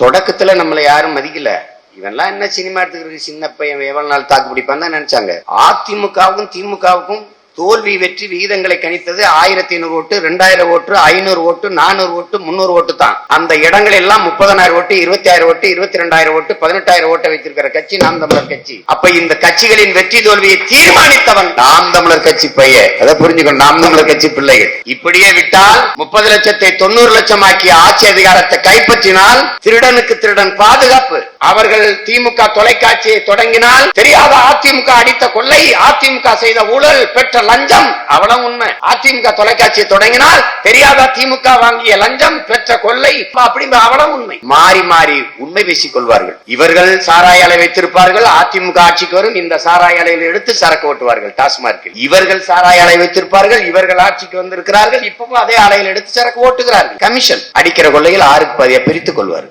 தொடக்கத்துல நம்மளை யாரும் மதிக்கல. இவன்லாம் என்ன சினிமா எடுத்துக்கிறது, சின்ன பையன் எவ்வளவு நாள் தாக்கு பிடிப்பான் தான் நினைச்சாங்க. அதிமுகவுக்கும் திமுகவுக்கும் தோல்வி வெற்றி விகிதங்களை கணித்தது 1500 ஓட்டு, 2000 ஓட்டு, 500 ஓட்டு, 400 ஓட்டு, 300 ஓட்டு தான். அந்த இடங்கள் எல்லாம் 30,000 ஓட்டு, 26,000 ஓட்டு, 22,000 ஓட்டு, 18,000 ஓட்டை வைத்திருக்கிற கட்சி நாம் தமிழர் கட்சி. அப்ப இந்த கட்சிகளின் வெற்றி தோல்வியை தீர்மானித்தவன் நாம் தமிழர் கட்சி பையன். அதை புரிஞ்சுக்கணும், நாம் தமிழர் கட்சி பிள்ளைகள். இப்படியே விட்டால் 30 லட்சத்தை 90 லட்சம் ஆக்கிய ஆட்சி அதிகாரத்தை கைப்பற்றினால் திருடனுக்கு திருடன் பாதுகாப்பு. அவர்கள் திமுக தொலைக்காட்சியை தொடங்கினால் தெரியாத அதிமுக அடித்த கொள்ளை, அதிமுக செய்த ஊழல், பெற்ற லஞ்சம், அவ்வளவு உண்மை. அதிமுக தொலைக்காட்சியை தொடங்கினால் தெரியாத திமுக வாங்கிய லஞ்சம், பெற்ற கொள்ளை, அப்படி அவ்வளவு உண்மை. மாறி மாறி உண்மை பேசிக் கொள்வார்கள். இவர்கள் சாராய ஆலை வைத்திருப்பார்கள், அதிமுக ஆட்சிக்கு வரும், இந்த சாராய ஆலையில் எடுத்து சரக்கு ஓட்டுவார்கள் டாஸ்மார்க்கில். இவர்கள் சாராய ஆலை வைத்திருப்பார்கள், இவர்கள் ஆட்சிக்கு வந்திருக்கிறார்கள், இப்பவும் அதே ஆலையில் எடுத்து சரக்கு ஓட்டுகிறார்கள். கமிஷன் அடிக்கிற கொள்ளையில் 6க்கு பாதியா பிரித்துக் கொள்வார்கள்.